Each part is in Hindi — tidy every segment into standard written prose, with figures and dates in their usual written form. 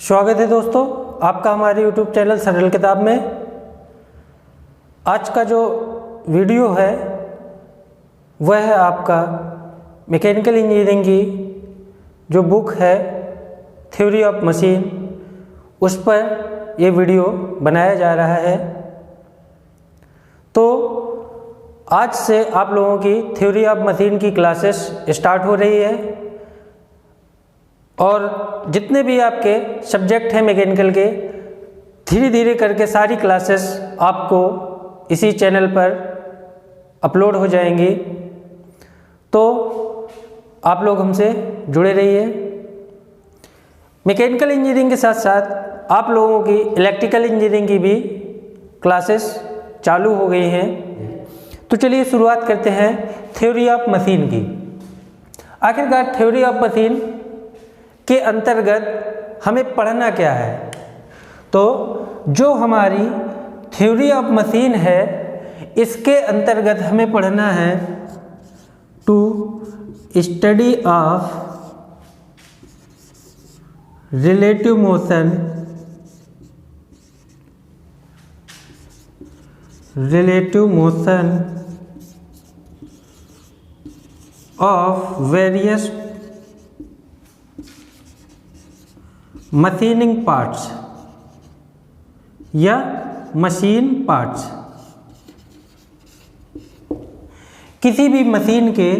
स्वागत है दोस्तों आपका हमारे YouTube चैनल सरल किताब में। आज का जो वीडियो है वह है आपका मैकेनिकल इंजीनियरिंग की जो बुक है थ्योरी ऑफ मशीन, उस पर ये वीडियो बनाया जा रहा है। तो आज से आप लोगों की थ्योरी ऑफ मशीन की क्लासेस स्टार्ट हो रही है और जितने भी आपके सब्जेक्ट हैं मैकेनिकल के, धीरे धीरे करके सारी क्लासेस आपको इसी चैनल पर अपलोड हो जाएंगी। तो आप लोग हमसे जुड़े रहिए। मैकेनिकल इंजीनियरिंग के साथ साथ आप लोगों की इलेक्ट्रिकल इंजीनियरिंग की भी क्लासेस चालू हो गई हैं। तो चलिए शुरुआत करते हैं थ्योरी ऑफ मशीन की। आखिरकार थ्योरी ऑफ मशीन के अंतर्गत हमें पढ़ना क्या है? तो जो हमारी थ्योरी ऑफ मशीन है इसके अंतर्गत हमें पढ़ना है to study of relative motion, of various machining parts या मशीन पार्ट्स। किसी भी मशीन के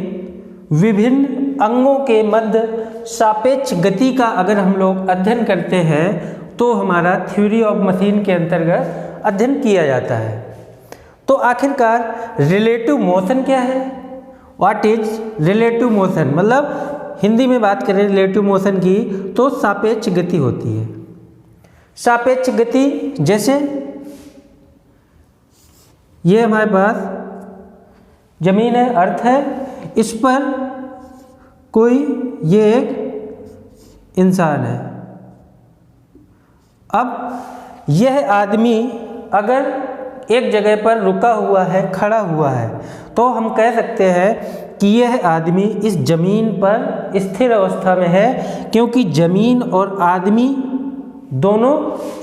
विभिन्न अंगों के मध्य सापेक्ष गति का अगर हम लोग अध्ययन करते हैं तो हमारा थ्योरी ऑफ मशीन के अंतर्गत अध्ययन किया जाता है। तो आखिरकार रिलेटिव मोशन क्या है? What is relative motion? मतलब हिंदी में बात करें रिलेटिव मोशन की तो सापेक्ष गति होती है। सापेक्ष गति जैसे ये हमारे पास जमीन है, अर्थ है, इस पर कोई ये एक इंसान है। अब यह आदमी अगर एक जगह पर रुका हुआ है, खड़ा हुआ है, तो हम कह सकते हैं कि यह आदमी इस जमीन पर स्थिर अवस्था में है, क्योंकि जमीन और आदमी दोनों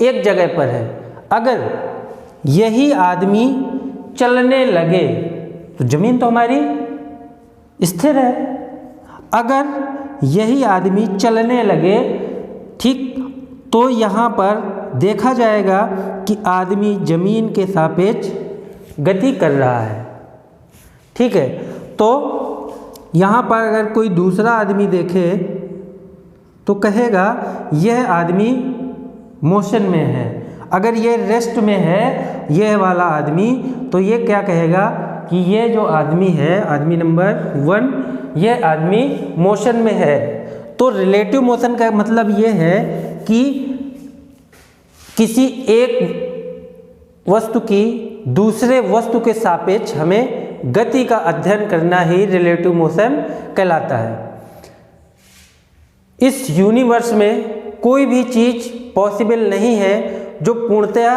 एक जगह पर है। अगर यही आदमी चलने लगे तो जमीन तो हमारी स्थिर है। अगर यही आदमी चलने लगे, ठीक, तो यहाँ पर देखा जाएगा कि आदमी जमीन के सापेक्ष गति कर रहा है। ठीक है, तो यहाँ पर अगर कोई दूसरा आदमी देखे तो कहेगा यह आदमी मोशन में है। अगर यह रेस्ट में है यह वाला आदमी, तो ये क्या कहेगा कि ये जो आदमी है, आदमी नंबर 1, यह आदमी मोशन में है। तो रिलेटिव मोशन का मतलब ये है कि किसी एक वस्तु की दूसरे वस्तु के सापेक्ष हमें गति का अध्ययन करना ही रिलेटिव मोशन कहलाता है। इस यूनिवर्स में कोई भी चीज पॉसिबल नहीं है जो पूर्णतया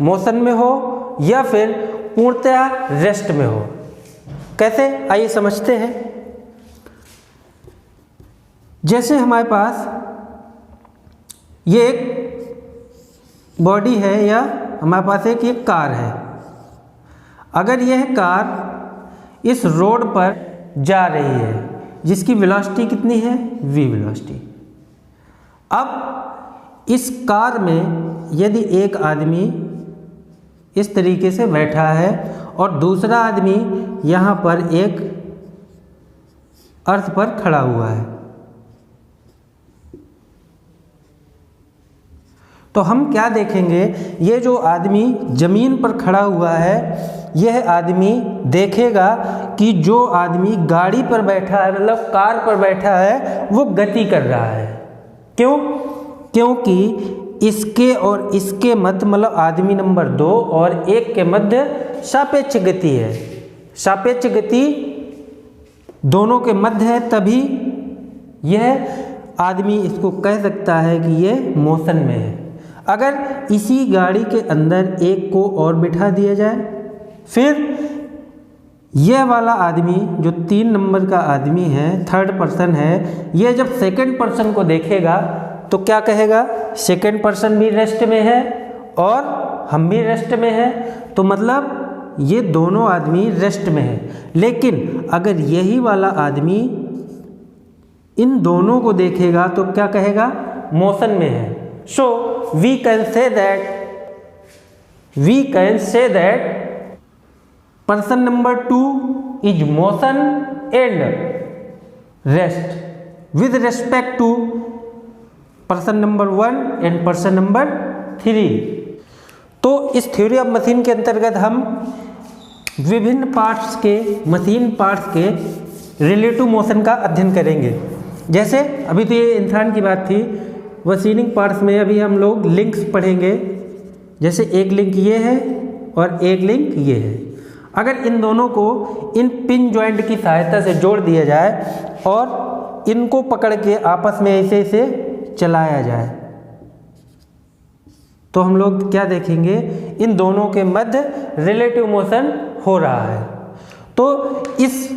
मोशन में हो या फिर पूर्णतया रेस्ट में हो। कैसे? आइए समझते हैं। जैसे हमारे पास ये एक बॉडी है या हमारे पास एक कार है। अगर यह कार इस रोड पर जा रही है जिसकी वेलोसिटी कितनी है? v velocity. अब इस कार में यदि एक आदमी इस तरीके से बैठा है और दूसरा आदमी यहाँ पर एक अर्थ पर खड़ा हुआ है, तो हम क्या देखेंगे? ये जो आदमी जमीन पर खड़ा हुआ है यह आदमी देखेगा कि जो आदमी गाड़ी पर बैठा है, मतलब कार पर बैठा है, वो गति कर रहा है। क्यों? क्योंकि इसके और इसके मध्य, मतलब आदमी नंबर 2 और 1 के मध्य सापेक्ष गति है। सापेक्ष गति दोनों के मध्य है, तभी यह आदमी इसको कह सकता है कि यह मोशन में है। अगर इसी गाड़ी के अंदर एक को और बिठा दिया जाए, फिर यह वाला आदमी जो 3 नंबर का आदमी है, थर्ड पर्सन है, यह जब सेकंड पर्सन को देखेगा तो क्या कहेगा, सेकंड पर्सन भी रेस्ट में है और हम भी रेस्ट में हैं, तो मतलब ये दोनों आदमी रेस्ट में है। लेकिन अगर यही वाला आदमी इन दोनों को देखेगा तो क्या कहेगा, मोशन में है। So we can say that person number 2 is motion and rest with respect to person number 1 and person number 3। तो इस थ्योरी ऑफ मशीन के अंतर्गत हम विभिन्न मशीन पार्ट्स के रिलेटिव मोशन का अध्ययन करेंगे। जैसे अभी तो ये इंसान की बात थी, मशीनिंग पार्ट्स में अभी हम लोग लिंक्स पढ़ेंगे। जैसे एक लिंक ये है और एक लिंक ये है। अगर इन दोनों को इन पिन जॉइंट की सहायता से जोड़ दिया जाए और इनको पकड़ के आपस में ऐसे ऐसे चलाया जाए तो हम लोग क्या देखेंगे, इन दोनों के मध्य रिलेटिव मोशन हो रहा है। तो इस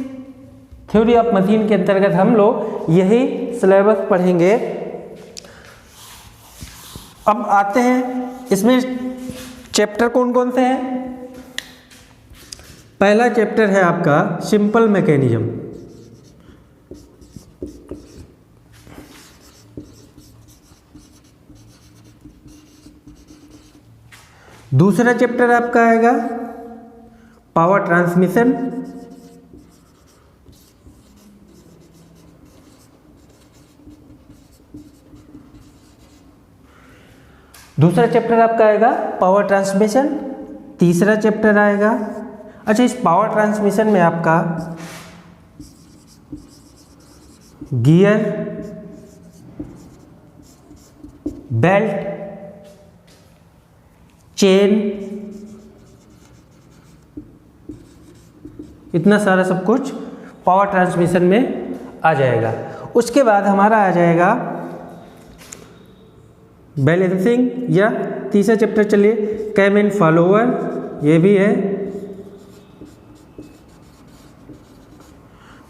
थ्योरी ऑफ मशीन के अंतर्गत हम लोग यही सिलेबस पढ़ेंगे। अब आते हैं इसमें चैप्टर कौन कौन से हैं। पहला चैप्टर है आपका सिंपल मैकेनिज्म। दूसरा चैप्टर आपका आएगा पावर ट्रांसमिशन। दूसरा चैप्टर आपका आएगा पावर ट्रांसमिशन। तीसरा चैप्टर आएगा, अच्छा इस पावर ट्रांसमिशन में आपका गियर, बेल्ट, चेन, इतना सारा सब कुछ पावर ट्रांसमिशन में आ जाएगा। उसके बाद हमारा आ जाएगा बैलेंसिंग, या तीसरा चैप्टर चलिए कैम एंड फॉलोअर, ये भी है।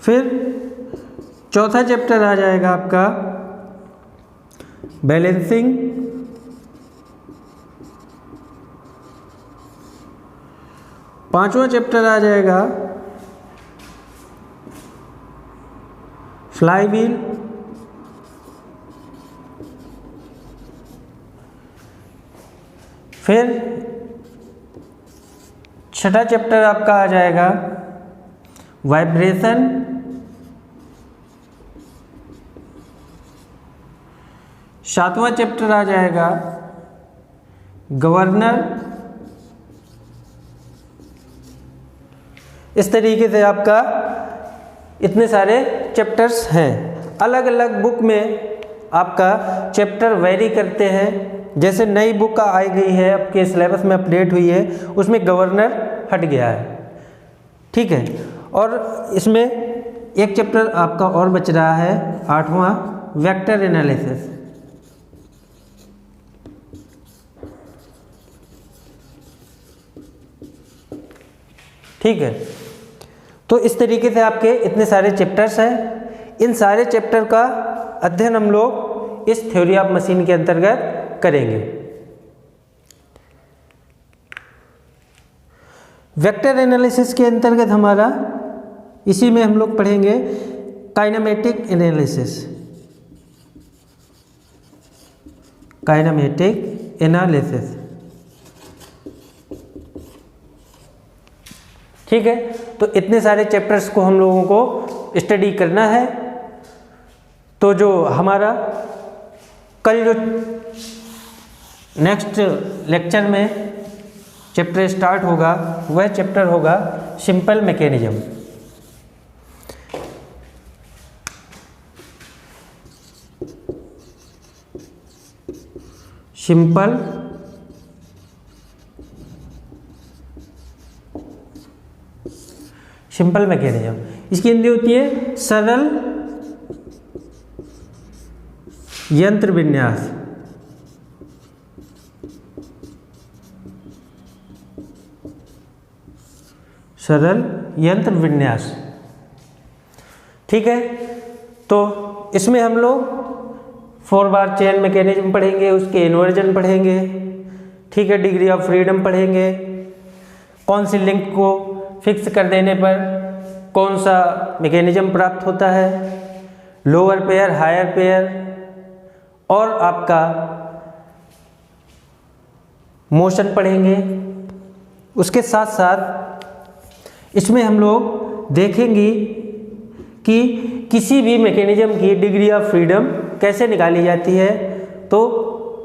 फिर चौथा चैप्टर आ जाएगा आपका बैलेंसिंग, पांचवा चैप्टर आ जाएगा फ्लाई व्हील, फिर छठा चैप्टर आपका आ जाएगा वाइब्रेशन, सातवां चैप्टर आ जाएगा गवर्नर। इस तरीके से आपका इतने सारे चैप्टर्स हैं। अलग अलग बुक में आपका चैप्टर वेरी करते हैं। जैसे नई बुक का आई गई है, आपके सिलेबस में अपडेट हुई है, उसमें गवर्नर हट गया है, ठीक है। और इसमें एक चैप्टर आपका और बच रहा है, 8वां वेक्टर एनालिसिस। ठीक है, तो इस तरीके से आपके इतने सारे चैप्टर्स हैं। इन सारे चैप्टर का अध्ययन हम लोग इस थ्योरी ऑफ मशीन के अंतर्गत करेंगे। वेक्टर एनालिसिस के अंतर्गत हमारा इसी में हम लोग पढ़ेंगे काइनेमेटिक एनालिसिस। काइनेमेटिक एनालिसिस, ठीक है। तो इतने सारे चैप्टर्स को हम लोगों को स्टडी करना है। तो जो हमारा कल जो नेक्स्ट लेक्चर में चैप्टर स्टार्ट होगा वह चैप्टर होगा सिंपल मैकेनिज्म। सिंपल मैकेनिज्म, इसकी हिंदी होती है सरल यंत्र विन्यास। सरल यंत्र विन्यास, ठीक है। तो इसमें हम लोग 4 बार चेन मैकेनिज्म पढ़ेंगे, उसके इन्वर्जन पढ़ेंगे, ठीक है, डिग्री ऑफ फ्रीडम पढ़ेंगे, कौन सी लिंक को फिक्स कर देने पर कौन सा मैकेनिज्म प्राप्त होता है, लोअर पेयर, हायर पेयर, और आपका मोशन पढ़ेंगे। उसके साथ साथ इसमें हम लोग देखेंगे कि किसी भी मैकेनिज्म की डिग्री ऑफ फ्रीडम कैसे निकाली जाती है। तो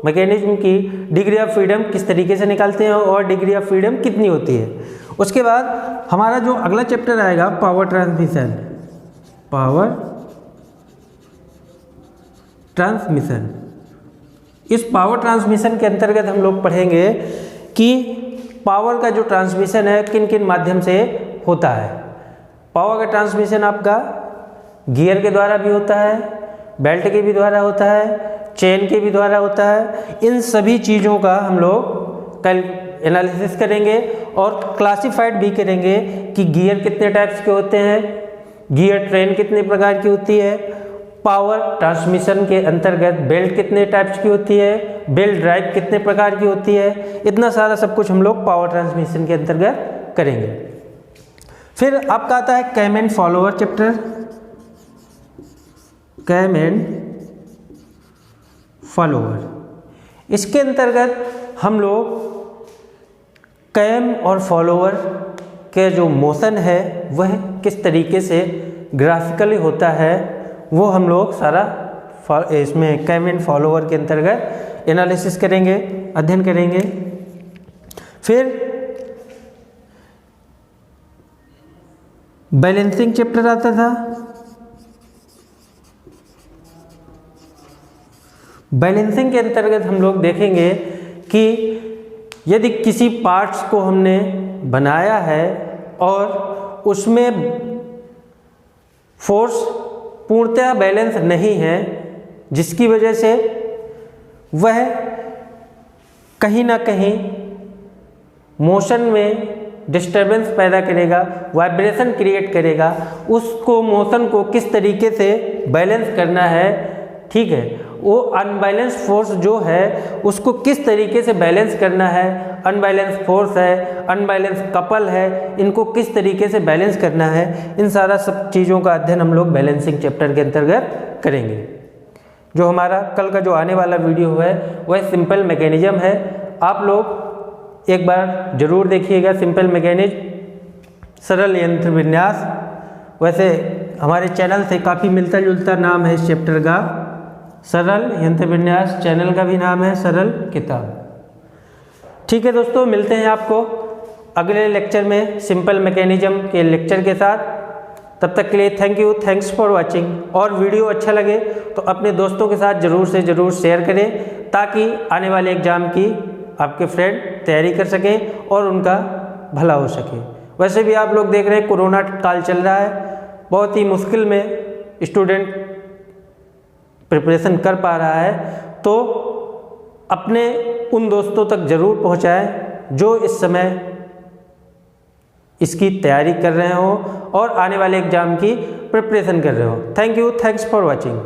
मैकेनिज्म की डिग्री ऑफ फ्रीडम किस तरीके से निकालते हैं और डिग्री ऑफ फ्रीडम कितनी होती है। उसके बाद हमारा जो अगला चैप्टर आएगा पावर ट्रांसमिशन, पावर ट्रांसमिशन। इस पावर ट्रांसमिशन के अंतर्गत हम लोग पढ़ेंगे कि पावर का जो ट्रांसमिशन है किन किन माध्यम से होता है। पावर का ट्रांसमिशन आपका गियर के द्वारा भी होता है, बेल्ट के भी द्वारा होता है, चेन के भी द्वारा होता है। इन सभी चीज़ों का हम लोग कल एनालिसिस करेंगे और क्लासिफाइड भी करेंगे कि गियर कितने टाइप्स के होते हैं, गियर ट्रेन कितने प्रकार की होती है, पावर ट्रांसमिशन के अंतर्गत बेल्ट कितने टाइप्स की होती है, बेल्ट ड्राइव कितने प्रकार की होती है। इतना सारा सब कुछ हम लोग पावर ट्रांसमिशन के अंतर्गत करेंगे। फिर आपका आता है cam and follower chapter, cam and follower. इसके अंतर्गत हम लोग कैम और फॉलोअर के जो मोशन है वह किस तरीके से ग्राफिकली होता है वो हम लोग सारा इसमें कैम एंड फॉलोअर के अंतर्गत एनालिसिस करेंगे, अध्ययन करेंगे। फिर बैलेंसिंग चैप्टर आता था। बैलेंसिंग के अंतर्गत हम लोग देखेंगे कि यदि किसी पार्ट्स को हमने बनाया है और उसमें फोर्स पूर्णतः बैलेंस नहीं है, जिसकी वजह से वह कहीं ना कहीं मोशन में डिस्टर्बेंस पैदा करेगा, वाइब्रेशन क्रिएट करेगा, उसको मोशन को किस तरीके से बैलेंस करना है, ठीक है, वो अनबैलेंस फोर्स जो है उसको किस तरीके से बैलेंस करना है, अनबैलेंस फोर्स है, अनबैलेंस कपल है, इनको किस तरीके से बैलेंस करना है, इन सारा सब चीज़ों का अध्ययन हम लोग बैलेंसिंग चैप्टर के अंतर्गत करेंगे। जो हमारा कल का जो आने वाला वीडियो है वह सिंपल मैकेनिज्म है, आप लोग एक बार जरूर देखिएगा। सिंपल मैकेनिज्म, सरल यंत्र विन्यास, वैसे हमारे चैनल से काफ़ी मिलता जुलता नाम है इस चैप्टर का, सरल यंत्र विन्यास, चैनल का भी नाम है सरल किताब। ठीक है दोस्तों, मिलते हैं आपको अगले लेक्चर में सिंपल मैकेनिज्म के लेक्चर के साथ। तब तक के लिए thank you, thanks for watching. और वीडियो अच्छा लगे तो अपने दोस्तों के साथ ज़रूर से ज़रूर शेयर करें ताकि आने वाले एग्ज़ाम की आपके फ्रेंड तैयारी कर सकें और उनका भला हो सके। वैसे भी आप लोग देख रहे हैं कोरोना काल चल रहा है, बहुत ही मुश्किल में स्टूडेंट प्रिपरेशन कर पा रहा है, तो अपने उन दोस्तों तक ज़रूर पहुंचाएं जो इस समय इसकी तैयारी कर रहे हो और आने वाले एग्ज़ाम की प्रिपरेशन कर रहे हो। Thank you, thanks for watching.